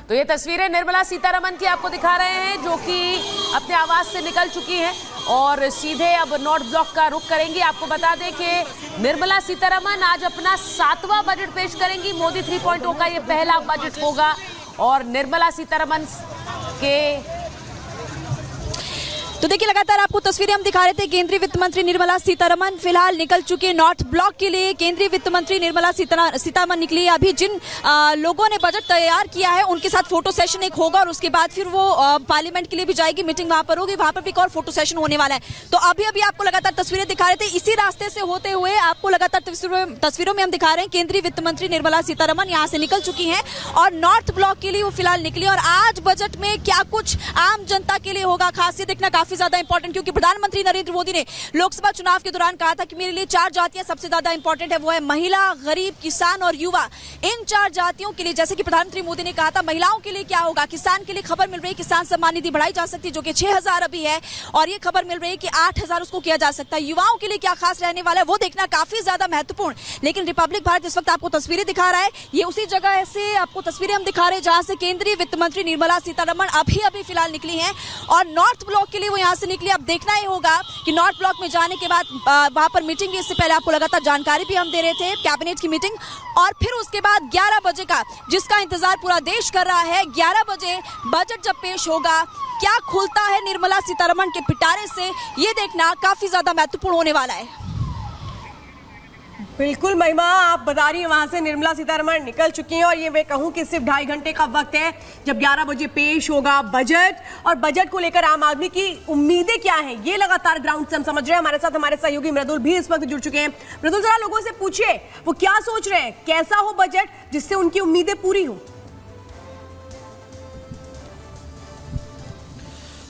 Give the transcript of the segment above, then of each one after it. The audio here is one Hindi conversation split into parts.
तो ये तस्वीरें निर्मला सीतारमण की आपको दिखा रहे हैं, जो कि अपने आवास से निकल चुकी हैं और सीधे अब नॉर्थ ब्लॉक का रुख करेंगी। आपको बता दें कि निर्मला सीतारमण आज अपना 7वां बजट पेश करेंगी। मोदी 3.0 का ये पहला बजट होगा और निर्मला सीतारमण के तो देखिए, लगातार आपको तस्वीरें हम दिखा रहे थे। केंद्रीय वित्त मंत्री निर्मला सीतारमण फिलहाल निकल चुके नॉर्थ ब्लॉक के लिए। केंद्रीय वित्त मंत्री निर्मला सीतारमण निकली। अभी जिन लोगों ने बजट तैयार किया है उनके साथ फोटो सेशन एक होगा और उसके बाद फिर वो पार्लियामेंट के लिए भी जाएगी। मीटिंग वहां पर होगी, वहां पर भी एक और फोटो सेशन होने वाला है। तो अभी अभी आपको लगातार तस्वीरें दिखा रहे थे। इसी रास्ते से होते हुए आपको लगातार तस्वीरों में हम दिखा रहे हैं केंद्रीय वित्त मंत्री निर्मला सीतारमण यहाँ से निकल चुकी है और नॉर्थ ब्लॉक के लिए वो फिलहाल निकली। और आज बजट में क्या कुछ आम जनता के लिए होगा, खास ये देखना काफी ज्यादा इंपॉर्टेंट, क्योंकि प्रधानमंत्री नरेंद्र मोदी ने लोकसभा चुनाव के दौरान कहा था कि मेरे लिए 4 जातियां सबसे ज्यादा इंपॉर्टेंट है, वो है महिला, गरीब, किसान और युवा। इन 4 जातियों के लिए, जैसे कि प्रधानमंत्री मोदी ने कहा था, महिलाओं के लिए क्या होगा। किसान के लिए खबर मिल रही है किसान सम्मान निधि बढ़ाई जा सकती है, जो कि 6,000 अभी है, और ये खबर मिल रही है कि 8,000 उसको किया जा सकता है। युवाओं के लिए क्या खास रहने वाला है वो देखना काफी ज्यादा महत्वपूर्ण। लेकिन रिपब्लिक भारत इस वक्त आपको तस्वीरें दिखा रहा है, ये उसी जगह से आपको तस्वीरें हम दिखा रहे हैं जहां से केंद्रीय वित्त मंत्री निर्मला सीतारमण अभी अभी फिलहाल निकली है और नॉर्थ ब्लॉक के लिए वो यहां से निकली। अब देखना ही होगा कि नॉर्थ ब्लॉक में जाने के बाद वहां पर मीटिंग भी, इससे पहले आपको लगातार जानकारी भी हम दे रहे थे, कैबिनेट की मीटिंग, और फिर उसके बाद 11 बजे का, जिसका इंतजार पूरा देश कर रहा है, 11 बजे बजट जब पेश होगा, क्या खुलता है निर्मला सीतारमण के पिटारे से, ये देखना काफी ज्यादा महत्वपूर्ण होने वाला है। बिल्कुल महिमा, आप बता रही हैं वहां से निर्मला सीतारमण निकल चुकी हैं और ये मैं कहूं कि सिर्फ 2.5 घंटे का वक्त है जब 11 बजे पेश होगा बजट। और बजट को लेकर आम आदमी की उम्मीदें क्या हैं, ये लगातार ग्राउंड से हम समझ रहे हैं। हमारे साथ हमारे सहयोगी मृदुल भी इस वक्त जुड़ चुके हैं। मृदुल, जरा लोगों से पूछिए वो क्या सोच रहे हैं, कैसा हो बजट जिससे उनकी उम्मीदें पूरी हो।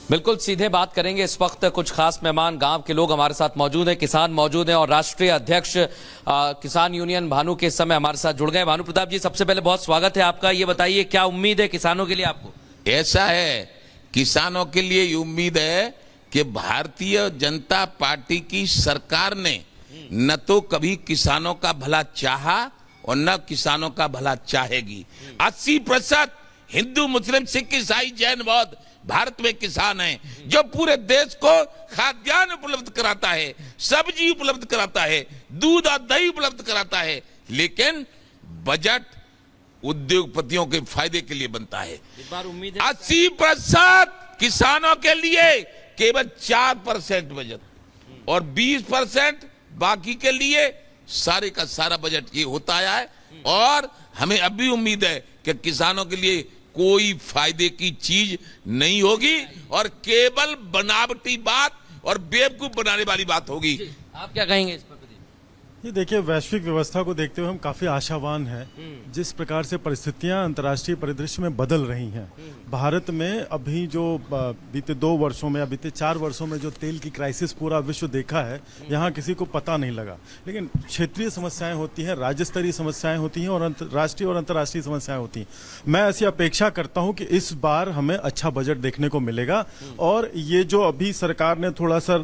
बिल्कुल सीधे बात करेंगे। इस वक्त कुछ खास मेहमान, गांव के लोग हमारे साथ मौजूद हैं, किसान मौजूद हैं और राष्ट्रीय अध्यक्ष किसान यूनियन भानु के इस समय हमारे साथ जुड़ गए। भानु प्रताप जी, सबसे पहले बहुत स्वागत है आपका। ये बताइए क्या उम्मीद है किसानों के लिए आपको? ऐसा है, किसानों के लिए ये उम्मीद है कि भारतीय जनता पार्टी की सरकार ने न तो कभी किसानों का भला चाहा और न किसानों का भला चाहेगी। 80% हिंदू, मुस्लिम, सिख, ईसाई, जैन, बौद्ध भारत में किसान हैं, जो पूरे देश को खाद्यान्न उपलब्ध कराता है, सब्जी उपलब्ध कराता है, दूध और दही उपलब्ध कराता है। लेकिन बजट उद्योगपतियों के फायदे के लिए बनता है। 80% किसानों के लिए, केवल 4% बजट और 20% बाकी के लिए सारे का सारा बजट ये होता आया है। और हमें अब भी उम्मीद है कि किसानों के लिए कोई फायदे की चीज नहीं होगी और केवल बनावटी बात और बेवकूफ बनाने वाली बात होगी। आप क्या कहेंगे इस पर? ये देखिए, वैश्विक व्यवस्था को देखते हुए हम काफी आशावान हैं। जिस प्रकार से परिस्थितियां अंतर्राष्ट्रीय परिदृश्य में बदल रही हैं, भारत में अभी जो बीते 2 वर्षों में या बीते 4 वर्षों में जो तेल की क्राइसिस पूरा विश्व देखा है, यहाँ किसी को पता नहीं लगा। लेकिन क्षेत्रीय समस्याएं होती हैं, राज्य स्तरीय समस्याएं होती हैं और राष्ट्रीय और अंतर्राष्ट्रीय समस्याएं होती हैं। मैं ऐसी अपेक्षा करता हूं कि इस बार हमें अच्छा बजट देखने को मिलेगा और ये जो अभी सरकार ने थोड़ा सा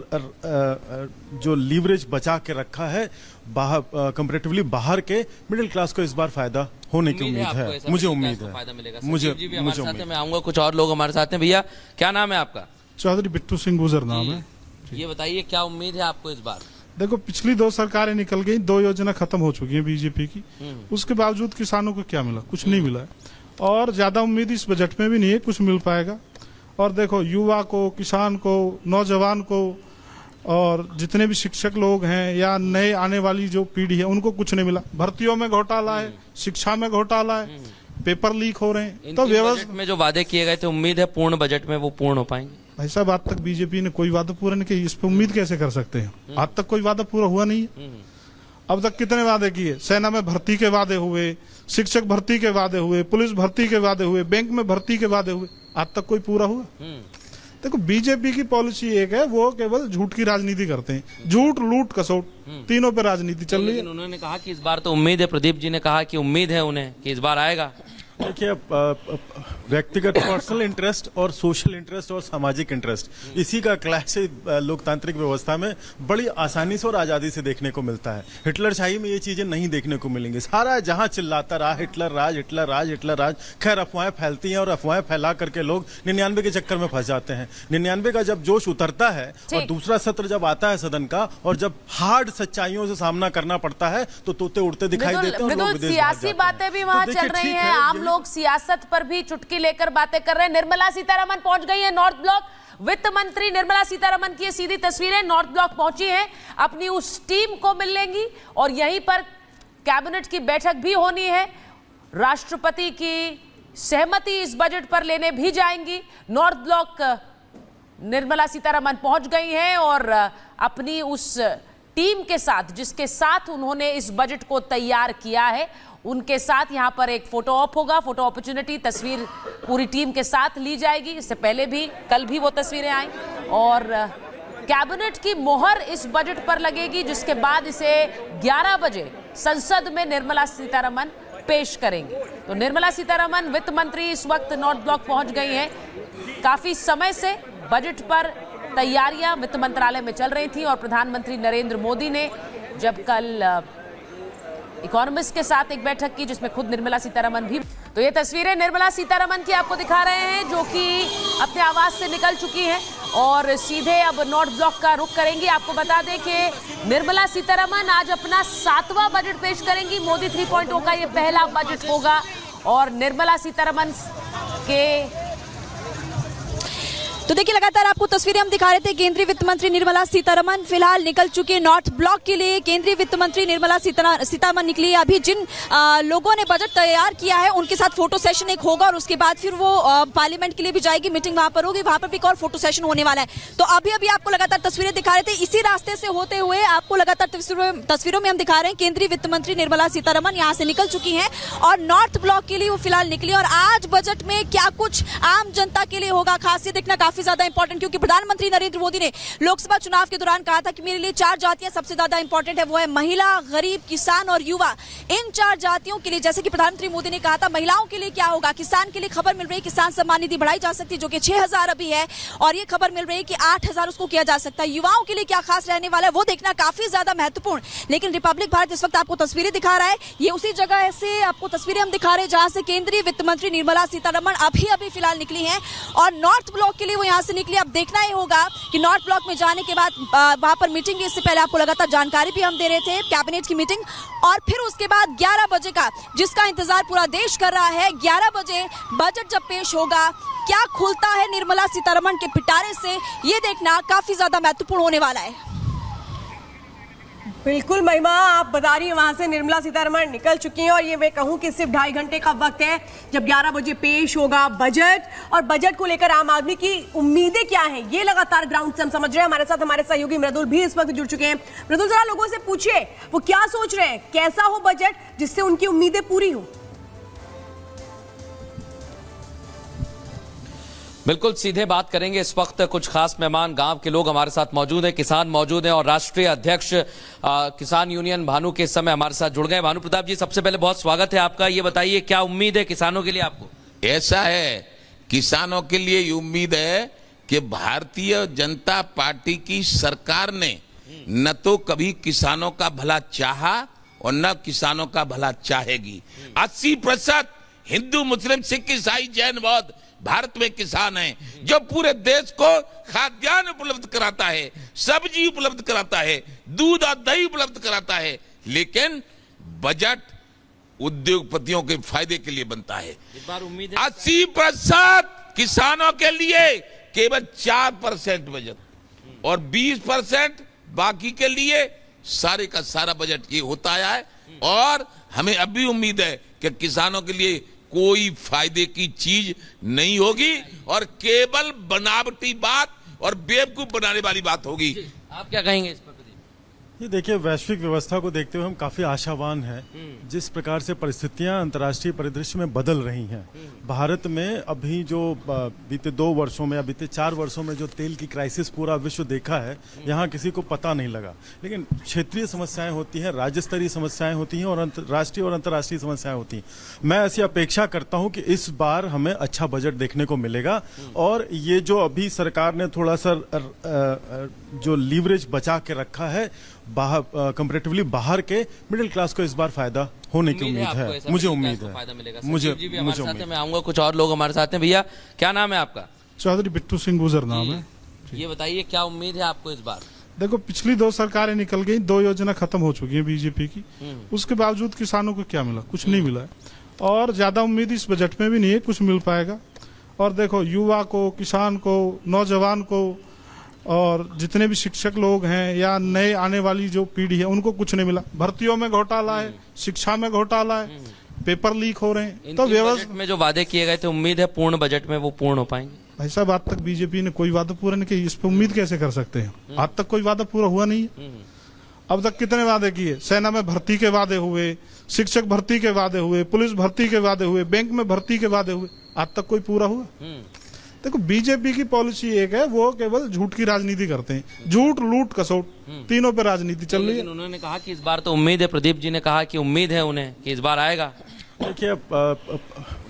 जो लीवरेज बचा के रखा है, कंपैरेटिवली बाहर के मिडिल क्लास को इस बार फायदा होने की उम्मीद है। मुझे उम्मीद है मुझे मैं आऊंगा। कुछ और लोग हमारे साथ हैं। भैया, क्या नाम है आपका? चौधरी बिट्टू सिंह गुजर नाम है। ये बताइए क्या उम्मीद है आपको इस बार? देखो, पिछली 2 सरकारें निकल गई, 2 योजना खत्म हो चुकी है बीजेपी की। उसके बावजूद किसानों को क्या मिला? कुछ नहीं मिला है और ज्यादा उम्मीद इस बजट में भी नहीं है कुछ मिल पाएगा। और देखो, युवा को, किसान को, नौजवान को और जितने भी शिक्षक लोग हैं या नए आने वाली जो पीढ़ी है, उनको कुछ नहीं मिला। भर्तियों में घोटाला है, शिक्षा में घोटाला है, पेपर लीक हो रहे हैं। तो व्यवस्था में जो वादे किए गए थे, उम्मीद है पूर्ण बजट में वो पूर्ण हो पाएंगे? भाई साहब, आज तक बीजेपी ने कोई वादा पूरा नहीं किया, इस पर उम्मीद कैसे कर सकते हैं? आज तक कोई वादा पूरा हुआ नहीं है। अब तक कितने वादे किए? सेना में भर्ती के वादे हुए, शिक्षक भर्ती के वादे हुए, पुलिस भर्ती के वादे हुए, बैंक में भर्ती के वादे हुए, आज तक कोई पूरा हुआ? देखो, बीजेपी की पॉलिसी एक है, वो केवल झूठ की राजनीति करते हैं। झूठ, लूट, कसौट, तीनों पे राजनीति चल रही है। उन्होंने कहा कि इस बार तो उम्मीद है, प्रदीप जी ने कहा कि उम्मीद है उन्हें कि इस बार आएगा। देखिए व्यक्तिगत पर्सनल इंटरेस्ट और सोशल इंटरेस्ट और सामाजिक इंटरेस्ट, इसी का क्लैश लोकतांत्रिक व्यवस्था में बड़ी आसानी से और आजादी से देखने को मिलता है। हिटलरशाही में ये चीजें नहीं देखने को मिलेंगी। सारा जहां चिल्लाता रहा हिटलर राज हिटलर राज हिटलर राज, खैर अफवाहें फैलती हैं और अफवाहें फैला करके लोग 99 के चक्कर में फंस जाते हैं। 99 का जब जोश उतरता है और दूसरा सत्र जब आता है सदन का और जब हार्ड सच्चाइयों से सामना करना पड़ता है तो तोते उड़ते दिखाई देते हैं और लोग विदेश भाग सियासी जाते बातें हैं। भी वहां तो चल देखिए, रही ठीक हैं, है, आम लोग सियासत पर भी चुटकी लेकर बातें कर रहे हैं। निर्मला सीतारमन पहुंच गई है नॉर्थ ब्लॉक। वित्त मंत्री निर्मला सीतारमन की ये सीधी तस्वीरें नॉर्थ ब्लॉक पहुंची हैं, अपनी उस टीम को मिल लेंगी और यहीं पर कैबिनेट की बैठक भी होनी है। राष्ट्रपति की सहमति इस बजट पर लेने भी जाएंगी। नॉर्थ ब्लॉक निर्मला सीतारमन पहुंच गई हैं और अपनी उस टीम के साथ जिसके साथ उन्होंने इस बजट को तैयार किया है उनके साथ यहां पर एक फोटो ऑप होगा। फोटो अपॉर्चुनिटी, तस्वीर पूरी टीम के साथ ली जाएगी। इससे पहले भी कल भी वो तस्वीरें आई और कैबिनेट की मोहर इस बजट पर लगेगी, जिसके बाद इसे 11 बजे संसद में निर्मला सीतारमन पेश करेंगी। तो निर्मला सीतारमन वित्त मंत्री इस वक्त नॉर्थ ब्लॉक पहुंच गई हैं। काफी समय से बजट पर तैयारियां वित्त मंत्रालय में चल रही थी और प्रधानमंत्री नरेंद्र मोदी ने जब कल इकोनॉमिस्ट के साथ एक बैठक की जिसमें खुद निर्मला सीतारमन भी। तो ये तस्वीरें निर्मला सीतारमन की आपको दिखा रहे हैं जो कि अपने आवास से निकल चुकी हैं और सीधे अब नॉर्थ ब्लॉक का रुख करेंगी। आपको बता दें कि निर्मला सीतारमन आज अपना 7वां बजट पेश करेंगी। मोदी 3.0 का ये पहला बजट होगा और निर्मला सीतारमन के तो देखिए लगातार आपको तस्वीरें हम दिखा रहे थे। केंद्रीय वित्त मंत्री निर्मला सीतारमन फिलहाल निकल चुके नॉर्थ ब्लॉक के लिए। केंद्रीय वित्त मंत्री निर्मला सीतारमन निकली। अभी जिन लोगों ने बजट तैयार किया है उनके साथ फोटो सेशन एक होगा और उसके बाद फिर वो पार्लियामेंट के लिए भी जाएगी। मीटिंग वहां पर होगी, वहां पर भी एक और फोटो सेशन होने वाला है। तो अभी अभी आपको लगातार तस्वीरें दिखा रहे थे। इसी रास्ते से होते हुए आपको लगातार तस्वीरों में हम दिखा रहे हैं केंद्रीय वित्त मंत्री निर्मला सीतारमन यहाँ से निकल चुकी है और नॉर्थ ब्लॉक के लिए वो फिलहाल निकली। और आज बजट में क्या कुछ आम जनता के लिए होगा, खास ये देखना काफी ज्यादा इंपॉर्टेंट, क्योंकि प्रधानमंत्री नरेंद्र मोदी ने लोकसभा चुनाव के दौरान कहा था कि मेरे लिए 4 जातियां सबसे ज्यादा इंपॉर्टेंट है, वो है महिला, गरीब, किसान और युवा। इन 4 जातियों के लिए, जैसे कि प्रधानमंत्री मोदी ने कहा था, महिलाओं के लिए क्या होगा। किसान के लिए खबर मिल रही है किसान सम्मान निधि बढ़ाई जा सकती है जो कि 6,000 अभी है और ये खबर मिल रही है कि 8,000 उसको किया जा सकता है। युवाओं के लिए क्या खास रहने वाला है वो देखना काफी ज्यादा महत्वपूर्ण। लेकिन रिपब्लिक भारत इस वक्त आपको तस्वीरें दिखा रहा है। ये उसी जगह से आपको तस्वीरें हम दिखा रहे हैं जहां से केंद्रीय वित्त मंत्री निर्मला सीतारमन अभी अभी फिलहाल निकली हैं और नॉर्थ ब्लॉक के लिए वो यहां से निकली। अब देखना ही होगा कि नॉर्थ ब्लॉक में जाने के बाद वहां पर मीटिंग भी, इससे पहले आपको लगातार जानकारी भी हम दे रहे थे, कैबिनेट की मीटिंग, और फिर उसके बाद 11 बजे का जिसका इंतजार पूरा देश कर रहा है। 11 बजे बजट जब पेश होगा, क्या खुलता है निर्मला सीतारमन के पिटारे से, ये देखना काफी ज्यादा महत्वपूर्ण होने वाला है। बिल्कुल महिमा, आप बता रही हैं वहां से निर्मला सीतारमन निकल चुकी हैं और ये मैं कहूं कि सिर्फ 2.5 घंटे का वक्त है जब 11 बजे पेश होगा बजट। और बजट को लेकर आम आदमी की उम्मीदें क्या हैं ये लगातार ग्राउंड से हम समझ रहे हैं। हमारे साथ हमारे सहयोगी मृदुल भी इस वक्त जुड़ चुके हैं। मृदुल, जरा लोगों से पूछिए वो क्या सोच रहे हैं, कैसा हो बजट जिससे उनकी उम्मीदें पूरी हो। बिल्कुल सीधे बात करेंगे। इस वक्त कुछ खास मेहमान, गांव के लोग हमारे साथ मौजूद हैं, किसान मौजूद हैं और राष्ट्रीय अध्यक्ष किसान यूनियन भानु के समय हमारे साथ जुड़ गए। भानु प्रताप जी, सबसे पहले बहुत स्वागत है आपका। ये बताइए क्या उम्मीद है किसानों के लिए आपको? ऐसा है, किसानों के लिए ये उम्मीद है कि भारतीय जनता पार्टी की सरकार ने न तो कभी किसानों का भला चाहा और न किसानों का भला चाहेगी। 80% हिंदू, मुस्लिम, सिख, ईसाई, जैन, बौद्ध भारत में किसान हैं जो पूरे देश को खाद्यान्न उपलब्ध कराता है, सब्जी उपलब्ध कराता है, दूध और दही उपलब्ध कराता है। लेकिन बजट उद्योगपतियों के फायदे के लिए बनता है। 80% किसानों के लिए, केवल 4% बजट और 20% बाकी के लिए सारे का सारा बजट ये होता है। और हमें अब भी उम्मीद है कि किसानों के लिए कोई फायदे की चीज नहीं होगी और केवल बनावटी बात और बेवकूफ बनाने वाली बात होगी। आप क्या कहेंगे इस पर? ये देखिए, वैश्विक व्यवस्था को देखते हुए हम काफी आशावान हैं। जिस प्रकार से परिस्थितियां अंतर्राष्ट्रीय परिदृश्य में बदल रही हैं, भारत में अभी जो बीते 2 वर्षों में या बीते 4 वर्षों में जो तेल की क्राइसिस पूरा विश्व देखा है, यहाँ किसी को पता नहीं लगा। लेकिन क्षेत्रीय समस्याएं होती हैं, राज्य स्तरीय समस्याएं होती हैं और राष्ट्रीय और अंतर्राष्ट्रीय समस्याएं होती हैं। मैं ऐसी अपेक्षा करता हूं कि इस बार हमें अच्छा बजट देखने को मिलेगा और ये जो अभी सरकार ने थोड़ा सा जो लीवरेज बचा के रखा है, कंपैरेटिवली बाहर के मिडिल क्लास को इस बार फायदा होने की उम्मीद है। मुझे उम्मीद है फायदा मिलेगा। मुझे जी भी हमारे साथ उम्मीद हैं, मैं आऊंगा, कुछ और लोग हमारे साथ हैं। भैया क्या नाम है आपका? चौधरी बिट्टू सिंह गुजर नाम है। ये बताइए क्या उम्मीद है आपको इस बार? देखो, पिछली 2 सरकारें निकल गई, 2 योजना खत्म हो चुकी है बीजेपी की। उसके बावजूद किसानों को क्या मिला? कुछ नहीं मिला है और ज्यादा उम्मीद इस बजट में भी नहीं है कुछ मिल पाएगा। और देखो, युवा को, किसान को, नौजवान को और जितने भी शिक्षक लोग हैं या नए आने वाली जो पीढ़ी है, उनको कुछ नहीं मिला। भर्तियों में घोटाला है, शिक्षा में घोटाला है, पेपर लीक हो रहे हैं। तो बजट में जो वादे किए गए थे, उम्मीद है पूर्ण बजट में वो पूर्ण हो पाएंगे? भाई साहब, आज तक बीजेपी ने कोई वादा पूरा नहीं किया, इस पे उम्मीद कैसे कर सकते हैं? आज तक कोई वादा पूरा हुआ नहीं है। अब तक कितने वादे किए? सेना में भर्ती के वादे हुए, शिक्षक भर्ती के वादे हुए, पुलिस भर्ती के वादे हुए, बैंक में भर्ती के वादे हुए, आज तक कोई पूरा हुआ? देखो, बीजेपी की पॉलिसी एक है, वो केवल झूठ की राजनीति करते हैं। झूठ, लूट, कसौट, तीनों पे राजनीति चल रही है। उन्होंने कहा कि इस बार तो उम्मीद है, प्रदीप जी ने कहा कि उम्मीद है उन्हें कि इस बार आएगा। देखिए,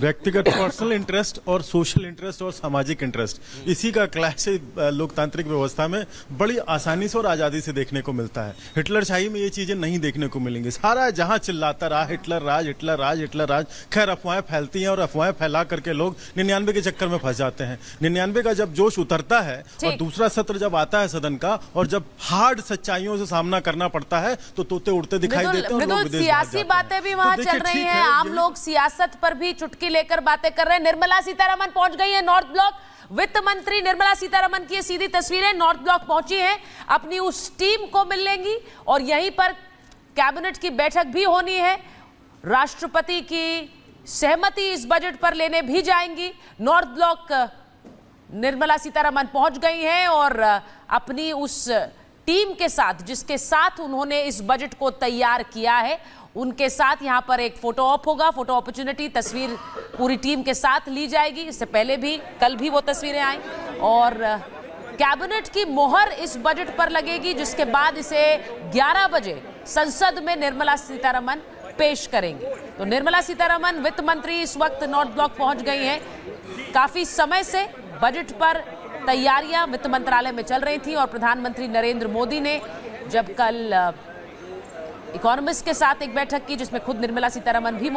व्यक्तिगत पर्सनल इंटरेस्ट और सोशल इंटरेस्ट और सामाजिक इंटरेस्ट, इसी का क्लैश लोकतांत्रिक व्यवस्था में बड़ी आसानी से और आजादी से देखने को मिलता है। हिटलरशाही में ये चीजें नहीं देखने को मिलेंगी। सारा जहां चिल्लाता रहा हिटलर राज, हिटलर राज, हिटलर राज। खैर, अफवाहें फैलती हैं और अफवाहें फैला करके लोग 99 के चक्कर में फंस जाते हैं। 99 का जब जोश उतरता है और दूसरा सत्र जब आता है सदन का और जब हार्ड सच्चाइयों से सामना करना पड़ता है, तो तोते उड़ते दिखाई देते हैं और लोग विदेश भाग जाते हैं। सियासी बातें भी वहां चल रही हैं, आम लोग सियासत पर भी चुटकी लेकर बातें कर रहे हैं। निर्मला सीतारमण पहुंच गई है नॉर्थ ब्लॉक। वित्त मंत्री निर्मला सीतारमण की ये सीधी तस्वीरें, नॉर्थ ब्लॉक पहुंची हैं, अपनी उस टीम को मिल लेंगी और यहीं पर कैबिनेट की बैठक भी होनी है। राष्ट्रपति की सहमति इस बजट पर लेने भी जाएंगी। नॉर्थ ब्लॉक निर्मला सीतारमण पहुंच गई हैं और अपनी उस टीम के साथ, जिसके साथ उन्होंने इस बजट को तैयार किया है, उनके साथ यहां पर एक फोटो ऑप होगा। फोटो अपॉर्चुनिटी, तस्वीर पूरी टीम के साथ ली जाएगी। इससे पहले भी, कल भी वो तस्वीरें आई और कैबिनेट की मोहर इस बजट पर लगेगी, जिसके बाद इसे 11 बजे संसद में निर्मला सीतारमण पेश करेंगे। तो निर्मला सीतारमण वित्त मंत्री इस वक्त नॉर्थ ब्लॉक पहुंच गई हैं। काफी समय से बजट पर तैयारियां वित्त मंत्रालय में चल रही थी और प्रधानमंत्री नरेंद्र मोदी ने जब कल इकोनॉमिस्ट के साथ एक बैठक की, जिसमें खुद निर्मला सीतारमण भी